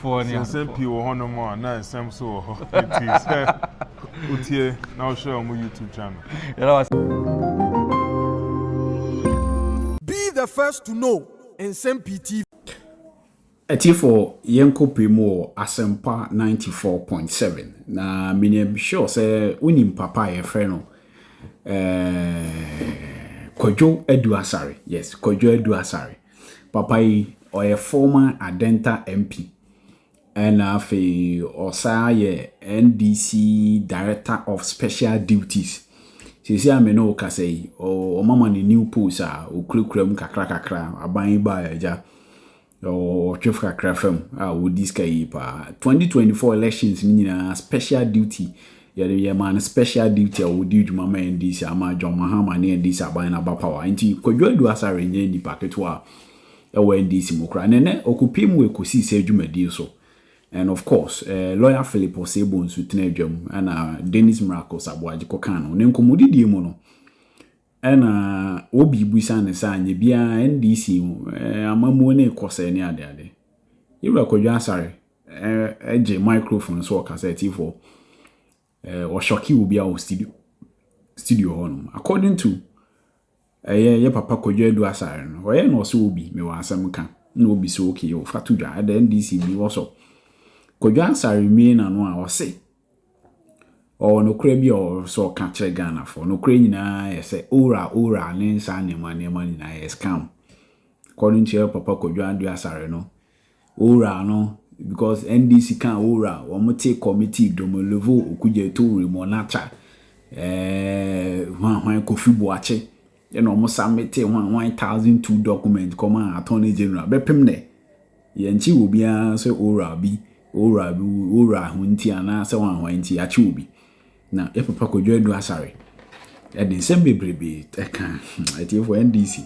for Nsem-Pii will honor more. Now Nsem so it is. Utie now share on my YouTube channel. Be the first to know Nsem-Pii TV. For Yenko Primo Asempa 94.7. Na minim sure say unim papa ye freno. Kojo Edu Asare. Yes, Kojo Edu Asare. Papa or a former Adenta MP. And afi Osaye NDC Director of Special Duties. Sisi ameno kasei o mama ni new post o klukrem kakra aban ba eja o chefka krafem o diska yi pa 2024 elections ni na special duty ya man special duty o di djuma ma NDC ama John Mahama ni NDC aban na ba power nti Kojo Edu Asare nye ni paketwa e wa NDC mokra nene okupim ekosi se djumadi so. And of course, lawyer Philip Osebo nso tena adwam ana Dennis Miracles aboaje kokano ne nkomodi die mu no ana obi buisa ne sa anye bia NDC amamu ne kose ne ade Ira Kojo Asare eje microphone so cassette for o shoki obi a studio hono according to ye papa Kojo Edu Asare no ye no so obi me wa asem kan na obi so okay o fatu dwa ade NDC bi wo so Kojo Asare mi na no a o se o no kra bi o so ka kire Ghana for no kra nyina ye se ora ne nsa ne mani na ye scam according to papa Kojo Edu Asare no ora no because NDC kan ora o mo take committee do mo level okuje to remonacha hwan Kofi Boache ye no mo submit 1002 document come attorney general bepem ne ye nchi obia so ora bi ora hunti ana se wan hwanti achi obi na e papa Kojo Edu Asare e de nsem bebrebe e kan eti for NDC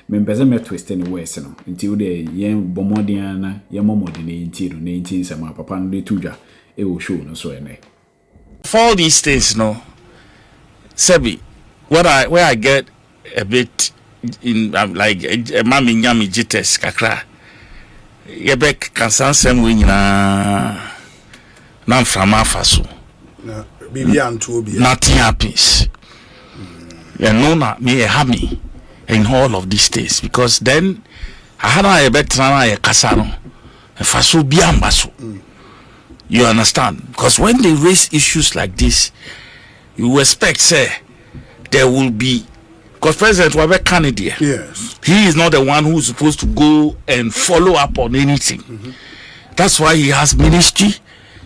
membeze me twist any west no nti wo de yen bomodin na yen momodin ne nti no ne nti nsem papa no de tudwa e wo show no so ene for all these things no Sebi where I get a bit in like mami nyami jites kakra yebek kansansem we nyina na mframa afaso na bibia nto obi nothing happens you know na me happy in all of these days because then I had a better na kasa no afaso bi ambaso you understand because when they raise issues like this you expect say there will be because President Wabe candidate. Yes. He is not the one who is supposed to go and follow up on anything. That's why he has ministry,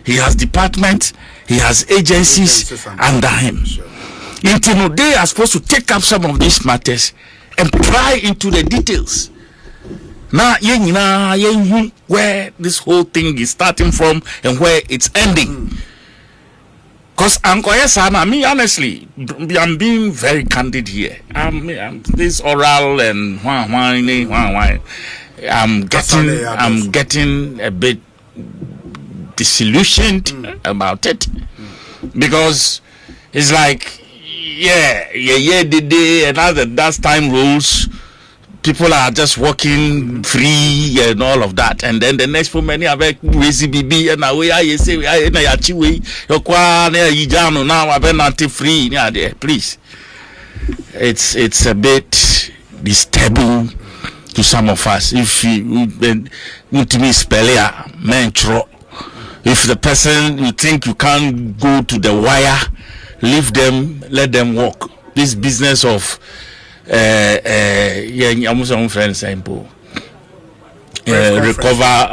he has departments, he has agencies under him. Until they are supposed to take up some of these matters and pry into the details. Now, where this whole thing is starting from and where it's ending. Because I mean, honestly, I'm being very candid here. I'm this oral and I'm getting a bit disillusioned about it because it's like, the day and as that time rolls, people are just walking free and all of that, and then the next moment I have crazy BB and away I say na yachiwe yokwa na yijano now I not free there. Please, it's a bit disturbing to some of us. If you spell mentro, if the person you think you can't go to the wire, leave them, let them walk. This business of I'm some friends simple. Recover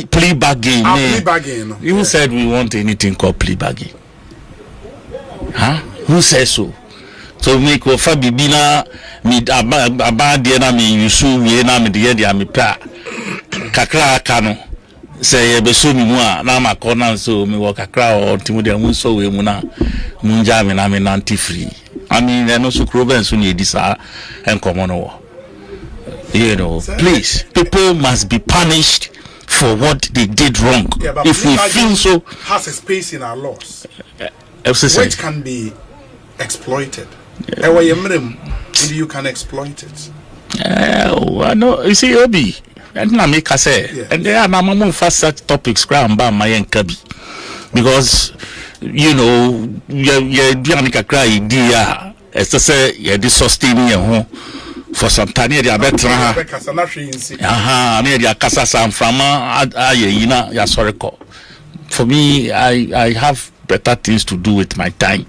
plea bargain. Who said we want anything called plea bargain? Huh? Who says so? So make wa fa bibina mi abade na mi yusu we na mi de mi pa kakra aka no say be so mi mu a na ma corner so mi wo kakra o timu de mu so we mu na munja mi na mi nanti free. I mean no so kroben so ni edisa enkomo no. You know, please, people must be punished for what they did wrong. Yeah, but if we feel so has a space in our laws which can be exploited. Maybe you can exploit it. I know. You see, Obi, and I make us say, and there are no fast such topics. Crown by my Kabi, because you know, you're doing a cry idea. As to say, you're sustaining your home for some time. You're better. Near your Casa from for me, I have better things to do with my time.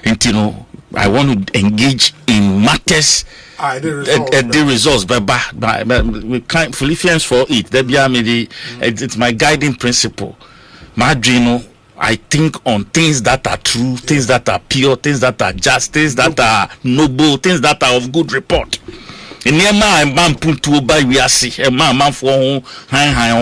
And you know, I want to engage in matters. The results, but we can't Philippians 4:8. It's my guiding principle. My dream, I think on things that are true, things that are pure, things that are just, things that are noble, things that are of good report. In near my man put to by we are see a man for high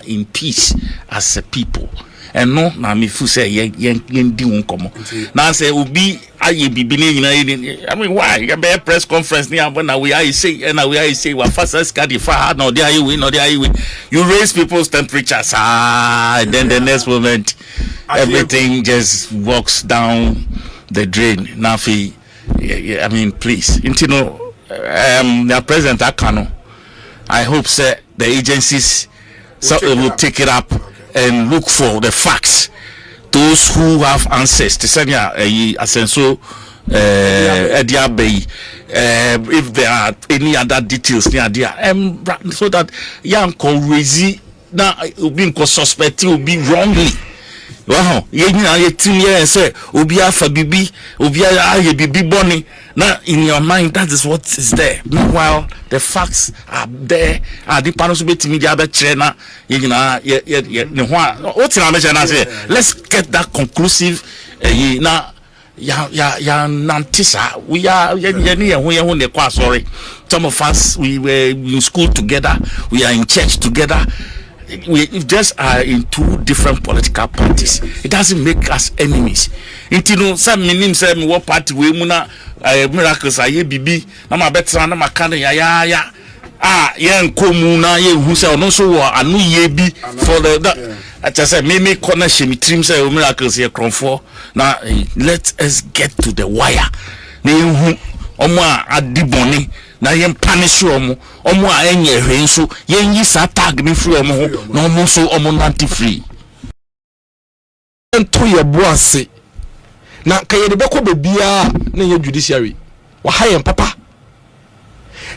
in peace as a people. And no, na me fu say yen di won komo. Na say obi aye bibini nyina. I mean why? You be press conference ni when we are say and we are say we fast carry far no dey we no dey we. You raise people's temperatures and then the next moment everything just walks down the drain. Now I mean please. You know the president Akano. I hope say the agencies will take it up and look for the facts. Those who have answers to send Asenso Ediabe, if there are any other details near there, so that young Korezi now being suspected will be wrongly. Wow, ye 18 years say Obia Fabibi, Obia Bibi Bonnie. Now in your mind that is what is there. Meanwhile, the facts are there. The panels be media be trainer. What's say? Let's get that conclusive. Now, Nantisa. We are sorry. Some of us we were in school together. We are in church together. We just are in two different political parties. It doesn't make us enemies. You know, some meaning say me what party we muna miracles aye bibi na ma betra na makana ya ye nkomuna ye hu say no so anu ye bi for the I just say me corner shemi trim say miracles ye kronfo na let us get to the wire. Na hu omo adiboni na yen punish omo a enye hwe nso yen yi sa tag ni free omo ho na omo so omo nanti free ento ye boase na kaye de beko bebia na ye judiciary wa hayen papa.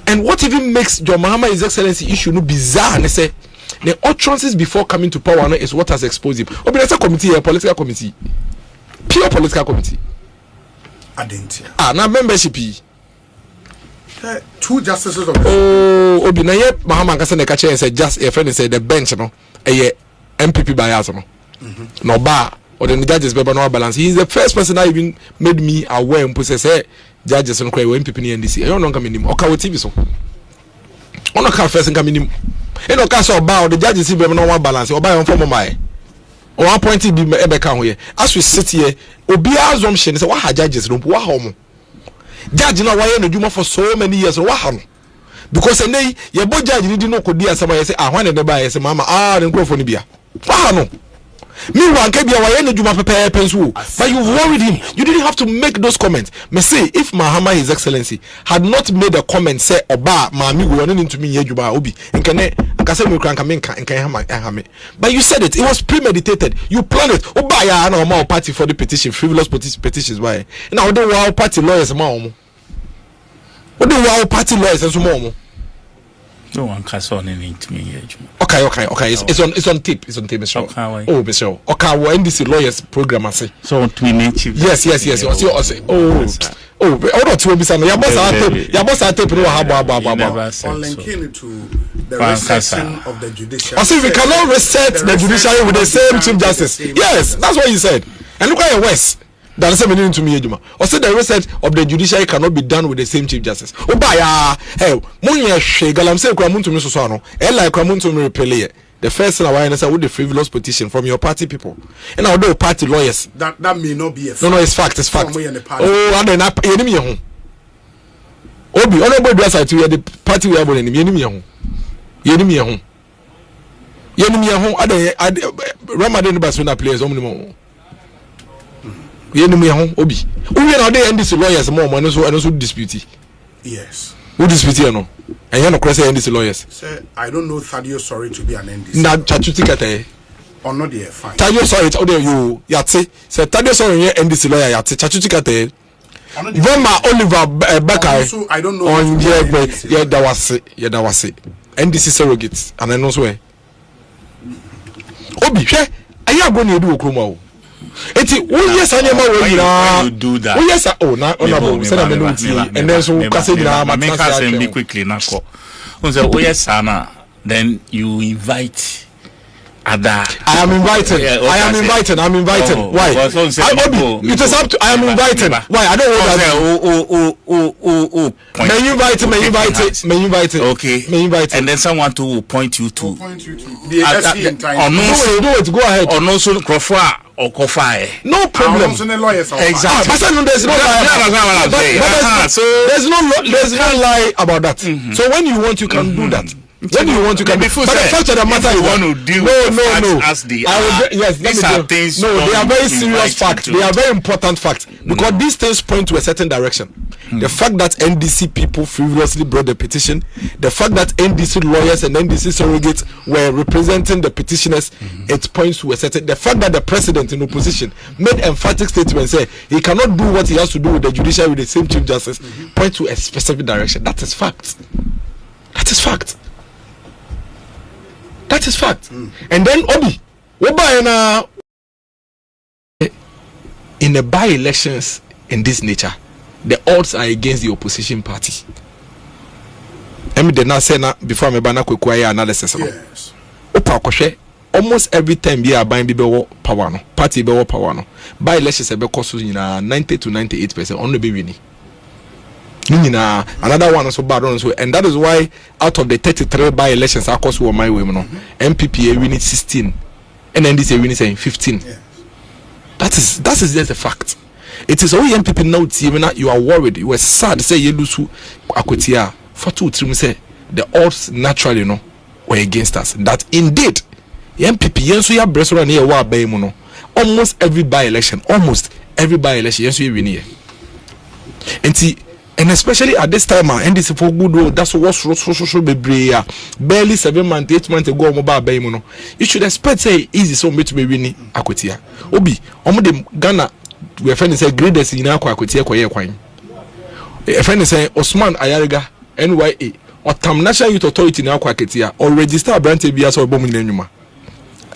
And what even makes John Mahama His Excellency issue no bizarre ne say the utterances before coming to power no is what has exposed him. Obinasa committee, a political committee, pure political committee. Now membership. Two justices of Obinaye Mahama Kasa ne kache say just a friend say the bench no a MPP bias no. No bar or the judges be no balance. He is the first person that even made me aware and say judges no kwai MPP ni NDC. I don't know come nim. Oka TV so. Ono ka first come nim. E no ka so ba the judges be no one balance. Oba yon form my. O one point be ebe ka ho ye. As we sit here, obi assumption say what judges no wa ho mo. Judge na why no juma for so many years wa ha no. Because say ye bo judge ni di no kodi asama ye say ahwan ne ba ye say mama the nkrofo ni bia. Wa ha no. Meanwhile, but you worried him. You didn't have to make those comments. Me say, if Mahama His Excellency had not made a comment, say, Oba, Mami, we running into me, Yejuba, Obi, and but you said it. It was premeditated. You planned it. Oba, ya no more party for the petition, frivolous petitions. Why? Now, the wow party lawyers, mom. What do wow party lawyers and so more? No one can say anything to me. Okay. It's on tape. It's on tape, Mr. Oh, Mr. Okay, well, NDC lawyers program, I say. So to me, yes. Oh, not to be saying, your boss are tape. No, how on linking to the resection of the judiciary. I see we cannot reset the judiciary with the same chief justice. Yes, that's what you said. And look at your West. That's the meaning to me, Ejuma. Or say the research of the judiciary cannot be done with the same chief justice. Oh, baya, hey, Munya Shegalam say Kramuntu Misosano, Ella Kramuntu repele. The first thing I want to with the frivolous petition from your party people. And although party lawyers. That may not be a fact. No, it's fact. Oh, and then enemy home. Obi, honorable dress to the party we have on enemy home. Enemy home. Enemy home. Other Ramadan Basuna players only. ye no me ho obi we na dey NDC lawyers more and so dispute. Yes. Who dispute here no? And you no cross NDC lawyers. Sir, I don't know Thadio sorry to be an NDC. Na chachuti kete. Or not there, fine. Thadio sorry to you yate. Say Thadio sorry ye NDC lawyer yate chachuti kete. Voma Oliver Bakay. I don't know. On yeah that was it. NDC surrogates and I know where. Obi hwe aya go na edu okroma o. Eti wo yes anyama wo yira. You do that. Wo yes na honorable say na me no tie and then so kase dina ma make us be quickly na ko. Unse wo yes na then you invite other. I am invited. I'm invited. Why? Obi, it is up to I am invited. Why? I don't want that. May you invite it. Okay. May you invite it. And then someone to will point you to. The SC in time. Do it. Go ahead. Or no so Krofa or Kofa. No problem. Exactly. But there's no lie. There's no lie about that. So when you want, you can do that. When you want to come before, but the fact of the matter is want to deal no. As they yes, these are things. No, they are very serious facts. They are very important facts because these things point to a certain direction. The fact that NDC people frivolously brought the petition, the fact that NDC lawyers and NDC surrogates were representing the petitioners, it points to a certain. The fact that the president in opposition made emphatic statements, say he cannot do what he has to do with the judiciary with the same chief justice, points to a specific direction. That is fact. That is fact. That is fact. And then Obi, in the by-elections in this nature, the odds are against the opposition party. Let me then say na before me bana kwekwa analysis. Yes. Opa kwhwe almost every time we are buying be power no party be power no by-elections e be cost nyina 90 to 98% on the be winning. Another one also bad on so, and that is why out of the 33 by-elections across my way, MPP winning 16 and NDC winning 15. Yes. That is just a fact. It is only MPP now team you are worried, you were sad say you lose akwetia for 2-3 say the odds naturally were against us. That indeed MPP yenso ya bresora na wa bay mu no almost every by-election yenso you win here. And especially at this time, NDC for good road, that's what's so barely 7 months, 8 months ago, mobile baymono. You should expect say easy so much be winning Akwetia. Obi, the Ghana, we are friends say greatest in Akwetia kwa a friend say Osman Ayariga, NYA, or Tam National Youth Authority in Akwetia, or register a branch BS or bombing Nenuma.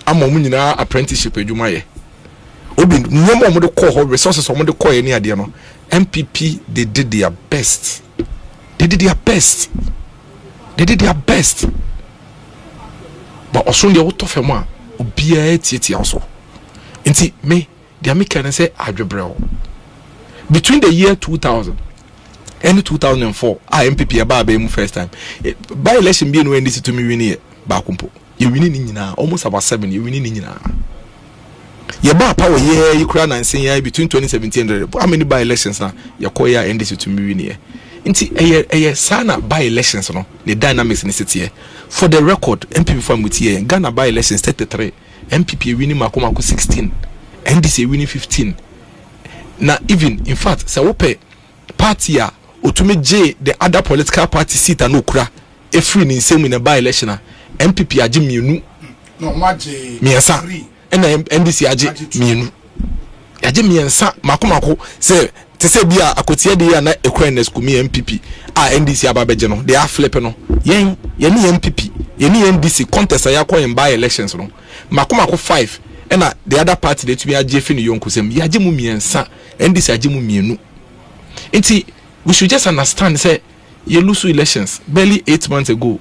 I'm a apprenticeship at Jumaye. Obi, no more the core resources on the core any idea no. MPP, they did their best. But also the out of a man, Obia Titi also. Inti me, the American say Adrebrel. Between the year 2000 and 2004, MPP about first time. By election being when this to me win here, Bakumpo. You winning almost about 7, you winning Yaba power you crown and say between 2017 and how many by elections now Yakoya NDC to me win here. Inti sana by elections no the dynamics in the city. For the record, MPP from with here Ghana by elections 33, MPP winning Makomako 16, NDC winning 15. Now even in fact say ope party ya otume J the other political party seat and okura e free in same in a by election MPP aje mienu no maje miensa and NDC aje mienu aje miensa makomako say te say bia akotie de ya na ekwenes kumi MPP NDC ababeje no they are flipping no yen ni MPP yen ni NDC contest ya in by elections no makomako 5 and the other party that we aje fi no yonkusem ya aje mu miensa NDC aje mu mienu. Inti we should just understand say you lose elections barely 8 months ago.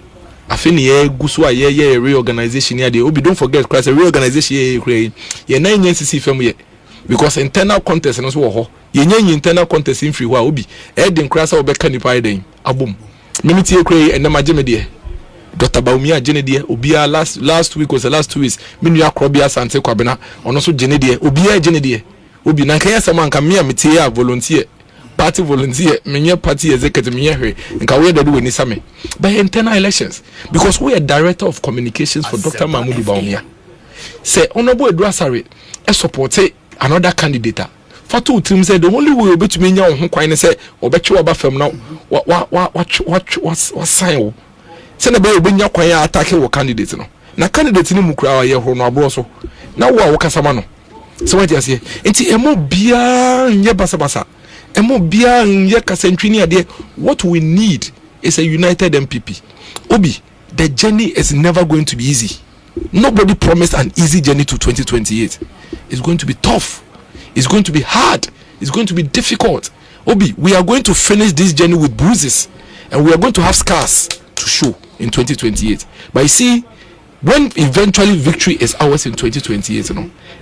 I think guswa reorganization here. Obi don't forget class reorganization here. Ye 9 years CC fam here because internal contest no so ho. Ye internal contest in free wa obi. E den class obeka nipa e den abom. Minute here kray and na mageme de. Dr. Baumia Jenny de obi last week was the last 2 weeks. Minu akrobia sante kwabena ono so Jenny de obi Jenny de. Obi na kan yasa man kan me metie volunteer. Party volunteer, many party executive, and can we do any summit by internal elections because we are director of communications for Dr. Mahmoud Baumia. Say, Honorable Asare, support another candidate Fatu Tim said the only way to me now who quite say or bet you about from now what sign. Send a baby when you're quite attacking what candidates no. Na candidate ni mukra ye ho no abroso. Na wo a wo kasamano. So what you say? Enti emo bia nye basa. Emo bia nye kasentwini ade. What we need is a united MPP. Obi, the journey is never going to be easy. Nobody promised an easy journey to 2028. It's going to be tough. It's going to be hard. It's going to be difficult. Obi, we are going to finish this journey with bruises, and we are going to have scars to show in 2028. But you see, when eventually victory is ours in 2028,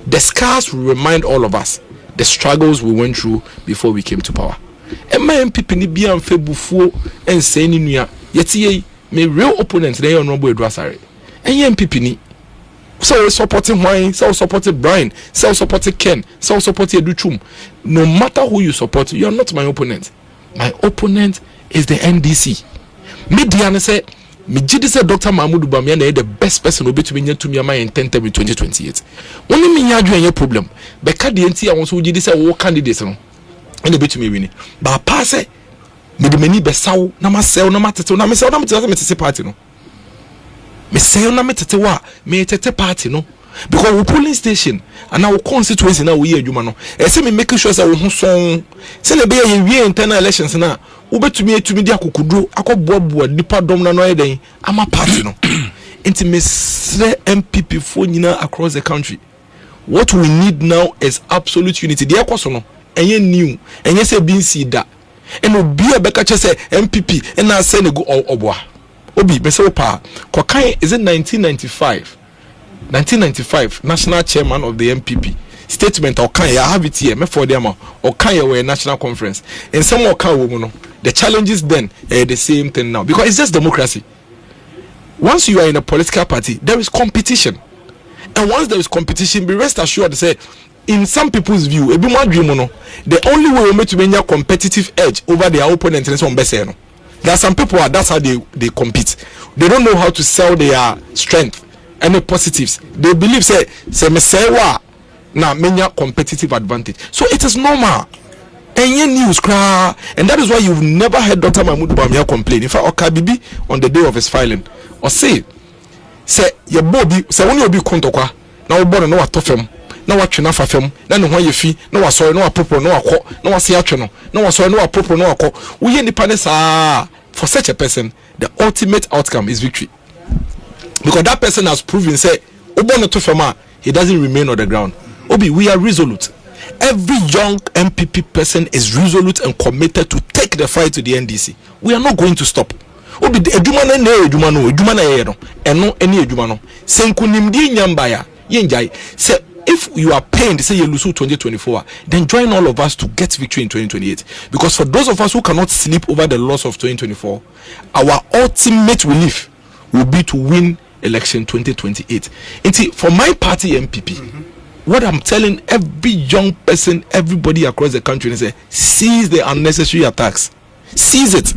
the scars will remind all of us the struggles we went through before we came to power. And my MPP ni bia mfebufuo and say ni nua yeti me real opponent na Honorable Asare. And MPP ni so supporting wine, so supporting Brian, so supporting Ken, so supporting Educhum. No matter who you support, you are not my opponent. My opponent is the NDC. Me Diana say me jidi say Dr. Mahmoud Bamian is the best person to be to me in 2028. Only me nya problem. Beka the NT I want to jidi say wo candidates no. And the bit me winning. But pass me the many besaw na ma sell na ma tete na me sell na me tete party no. Me say na me tete wa me tete party no, because we polling station and our constituency na we adwuma no e say me making sure say we ho son say le be ye internal elections na wo betumi etumi dia kokodo akoboaboa nipa dom na no eden ama party no enti me say MPP for nyina across the country. What we need now is absolute unity. The ekoso no enye new enye say bin si da eno bia beka che say MPP and na say ne go oboa Obi, Mesopa, Kokai is in 1995 national chairman of the MPP. Statement Okai, I have it here, me for them Okai were a national conference. And some Okai woman, the challenges then are the same thing now. Because it's just democracy. Once you are in a political party, there is competition. And once there is competition, be rest assured to say, in some people's view, the only way we make to a competitive edge over their opponent is on Beseno. There are some people that's how they compete. They don't know how to sell their strength and the positives. They believe say me say wa na menya competitive advantage. So it is normal. Any news cry, and that is why you've never heard Dr. Mahmoud Bamiya complain. In fact, Okabibi on the day of his filing or say your body say when you be kontokwa na obo no atofem na watwena fafem na ne ho yefi na wasori na wapopo na wakọ na wase atwe no na wasori na wapopo na wakọ wo ye nipa ne saa. For such a person, the ultimate outcome is victory, because that person has proven say obo no to fema he doesn't remain on the ground. Obi, we are resolute. Every young MPP person is resolute and committed to take the fight to the NDC. We are not going to stop. Obi, eduma na eduma no eduma na ye no eno eni eduma no senkunimdi nyambaya yenjai say if you are pained, say you lose 2024, then join all of us to get victory in 2028. Because for those of us who cannot sleep over the loss of 2024, our ultimate relief will be to win election 2028. And see, for my party MPP, what I'm telling every young person, everybody across the country, is say, seize the unnecessary attacks. Seize it.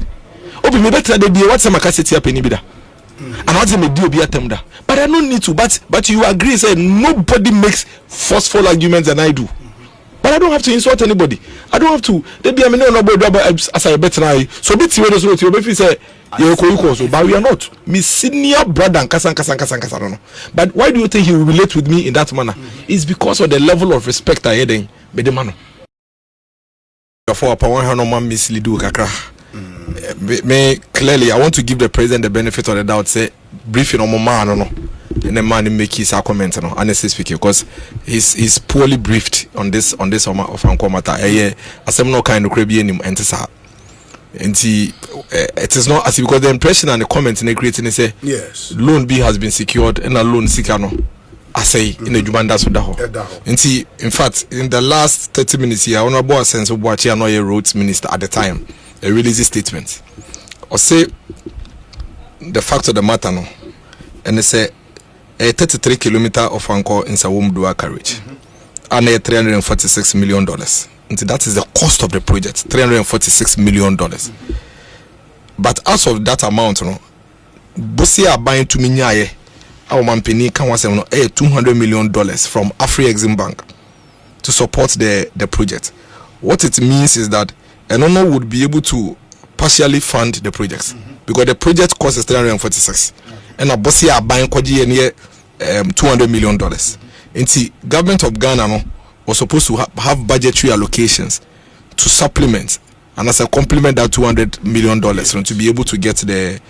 Obi me better they be what some capacity up in Ibida. And what me do be atemda. But I don't need to. But you agree, say nobody makes forceful arguments than I do. But I don't have to insult anybody. I don't have to. They be no as I bet now. So bit you say but we are not. Me senior brother and kasan. But why do you think he will relate with me in that manner? It's because of the level of respect I had in the man. Therefore, upon no man mislead kakra. Me clearly, I want to give the president the benefit of the doubt. Say briefing on my man, no, and the man make his comment, no, honestly speaking, because he's poorly briefed on this of Anko matter. As I'm not kind of crabby him and it is not as because the impression and the comment in the creating is say yes, loan B has been secured and a loan seeker no. I say in the Jumanda Sudaho. And see, in fact, in the last 30 minutes here, Honorable Sense of Boachi and a roads minister at the time. A release statement or say the fact of the matter no, and they say a 33 kilometer of Anko in Sawum dual carriage and a $346 million. And that is the cost of the project, $346 million. But as of that amount, no, Bosi are buying to Minyaye, our company can $200 million from Afri-Exim Bank to support the project. what it means is that Enono would be able to partially fund the projects because the project cost is 346 and a bossy are buying near $200 million. And the government of Ghana was supposed to have budgetary allocations to supplement and as a complement that $200 million to be able to get the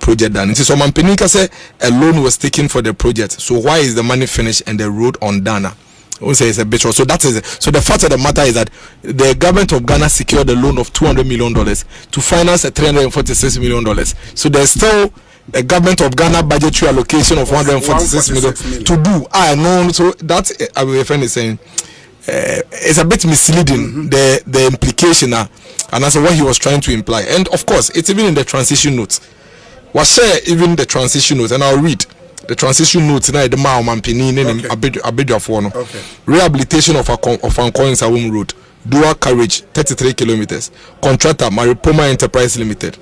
project done. It is some Nsem-Pii say a loan was taken for the project. So why is the money finished and the road undone? Say it's a bit short. So that is it. So the fact of the matter is that the government of Ghana secured a loan of $200 million to finance a $346 million. So there's still a government of Ghana budgetary allocation of $146 million to do. I know. So that our friend is saying it's a bit misleading. The implication and that's what he was trying to imply. And of course, it's even in the transition notes. Was share even the transition notes, and I'll read the transition notes now. The rehabilitation of Nsem-Pii Road, dual carriage 33 kilometers. Contractor Maripoma Enterprise Limited.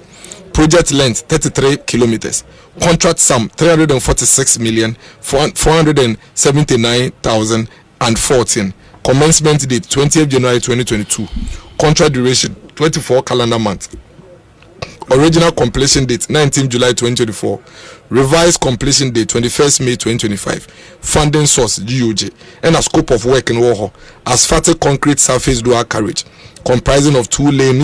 Project length 33 kilometers. Contract sum 346,479,014. Commencement date 20th January 2022. Contract duration 24 calendar months. Original completion date 19 July 2024. Revised completion date 21st May 2025. Funding source GOJ. And a scope of work in Warhol. Asphalted concrete surface dual carriage comprising of 2 lanes.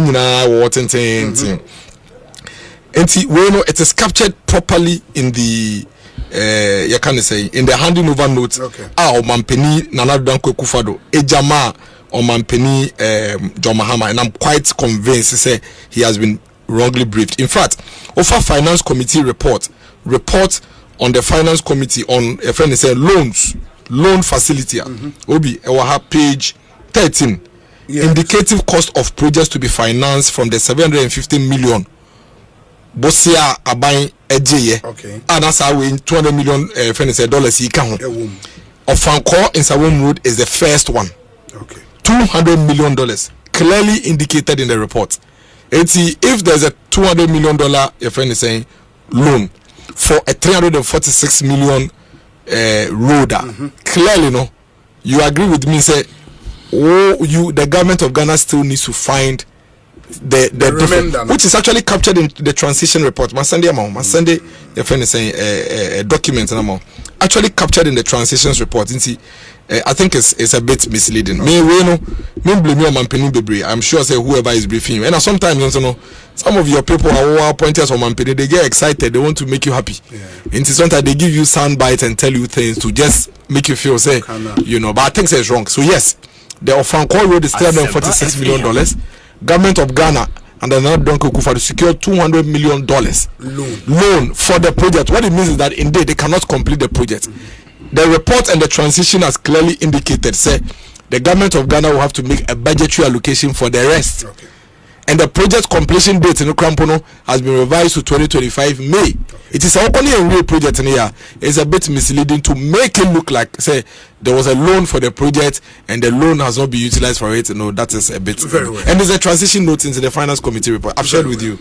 And it is captured properly in the you can say in the handing over notes. Nsem-Pii Nana Danko Kufado Ejama Nsem-Pii John Mahama, and I'm quite convinced say he has been wrongly briefed. In fact, over finance committee report on the finance committee on a friend say loan facility obi page 13 indicative cost of projects to be financed from the 750 million Bosia abain ejeye and that's how we $200 million dollars he can Ofanko in Nsem Road is the first one. $200 million clearly indicated in the report. And see if there's a $200 million your friend is saying loan for a 346 million road, clearly no, you agree with me say the government of Ghana still needs to find the difference, which is actually captured in the transition report. My Sunday your friend is saying a document actually captured in the transitions report. And see, I think it's a bit misleading. Me blame you on Nsem-Pii. I'm sure say whoever is briefing you. And sometimes some of your people are pointers on Nsem-Pii. They get excited. They want to make you happy. And sometimes they give you sound bites and tell you things to just make you feel say But I think it's wrong. So yes, the Ofanko Road is $346 million. Government of Ghana and the Nana Danko Kufado secured $200 million loan for the project. What it means is that indeed they cannot complete the project. The report and the transition has clearly indicated say the government of Ghana will have to make a budgetary allocation for the rest. And the project completion date in Ukrampono has been revised to 2025 May. It is only a real project in here. It's a bit misleading to make it look like say there was a loan for the project and the loan has not been utilized for it. No, that is a bit. And there's a transition note into the finance committee report. I've shared with you.